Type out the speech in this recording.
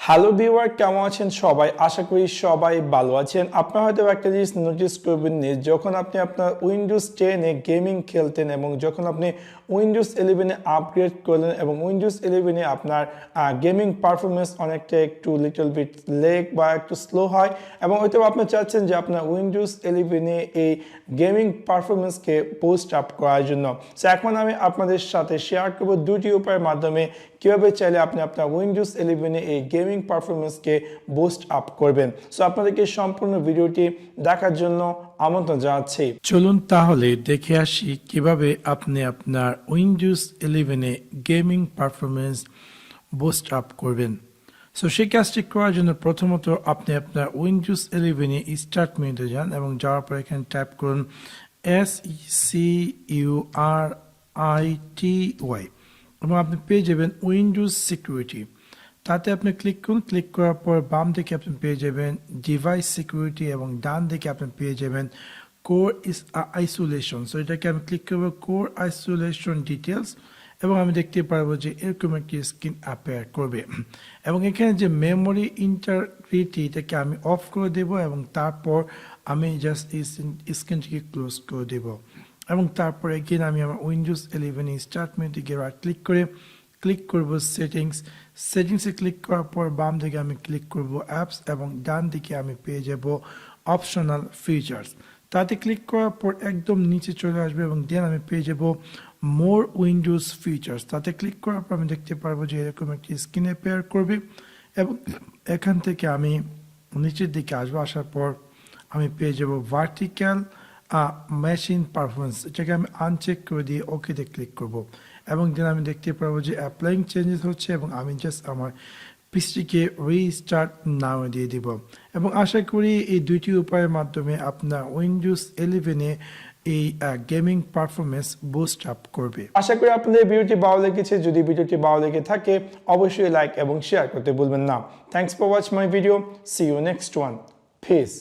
Hello viewer, কেমন আছেন সবাই? আশা করি সবাই ভালো আছেন। আপনারা হয়তো একটা জিনিস নোটিস করবেন যখন আপনি আপনার উইন্ডোজ 10 এ গেমিং খেলতেন এবং যখন আপনি উইন্ডোজ 11 এ আপগ্রেড করলেন এবং উইন্ডোজ 11 এ আপনার গেমিং পারফরমেন্স অনেকটা একটু লিটল বিট লেগ বা একটু স্লো হয় এবং হয়তো আপনি চাচ্ছেন যে আপনার উইন্ডোজ 11 এ এই গেমিং পারফরমেন্সকে পোস্ট আপ করার জন্য। সো এখন আমি আপনাদের সাথে শেয়ার করব দুটি উপায়ের মাধ্যমে কিভাবে চাইলে আপনি আপনার উইন্ডোজ 11 এ এই গেমিং পারফরমেন্সকে বুস্ট আপ করবেন। সো আপনাদেরকে সম্পূর্ণ ভিডিওটি দেখার জন্য আমন্ত্রণ জানাচ্ছি। চলুন তাহলে দেখে আসি কিভাবে আপনি আপনার উইন্ডোজ 11 এ গেমিং পারফরমেন্স বুস্ট আপ করবেন। সো সেই কাজটি করার জন্য প্রথমত আপনি আপনার উইন্ডোজ 11 এ স্টার্ট মেনুতে যান এবং যাওয়ার পর এখানে টাইপ করুন SECURITY এবং আপনি পেয়ে যাবেন উইন্ডোজ সিকিউরিটি। তাতে আপনি ক্লিক করুন। ক্লিক করার পর বাম দিকে আপনি পেয়ে যাবেন ডিভাইস সিকিউরিটি এবং ডান দিকে আপনি পেয়ে যাবেন কোর আইসোলেশন। সো এটাকে আমি ক্লিক করবো কোর আইসোলেশন ডিটেলস এবং আমি দেখতে পারবো যে এরকম একটি স্ক্রিন অ্যাপিয়ার করবে এবং এখানে যে মেমোরি ইন্টাগ্রিটি এটাকে আমি অফ করে দেব এবং তারপর আমি জাস্ট এই স্ক্রিনটিকে ক্লোজ করে দেব এবং তারপরে এগেন আমি আমার উইন্ডোজ 11 স্টার্ট মেনুতে গিয়ে রাইট ক্লিক করে ক্লিক করব সেটিংসে ক্লিক করার পর বাম দিকে আমি ক্লিক করব অ্যাপস এবং ডান দিকে আমি পেয়ে যাব অপশনাল ফিচার্স। তাতে ক্লিক করার পর একদম নিচে চলে আসবে এবং দেন আমি পেয়ে যাব মোর উইন্ডোজ ফিচার্স। তাতে ক্লিক করার পর আমি দেখতে পারবো যে এরকম একটি স্ক্রিন অ্যাপিয়ার করবে এবং এখান থেকে আমি নিচের দিকে আসবো। আসার পর আমি পেয়ে যাব ভার্টিক্যাল মেশিন পারফরমেন্স, এটাকে আমি আনচেক করে দিয়ে ওকেতে ক্লিক করব এবং দেন আমি দেখতে পারবো যে অ্যাপ্লাইং চেঞ্জেস হচ্ছে এবং আমি জাস্ট আমার পিসিকে রিস্টার্ট নাও দিয়ে দিব এবং আশা করি এই দুইটি উপায়ের মাধ্যমে আপনার উইন্ডোজ 11 এ এই গেমিং পারফরমেন্স বুস্ট আপ করবে। আশা করি আপনাদের ভিডিওটি ভালো লেগেছে। যদি ভিডিওটি ভালো লেগে থাকে অবশ্যই লাইক এবং শেয়ার করতে ভুলবেন না। Thanks for watch my video. See you next one. Piece.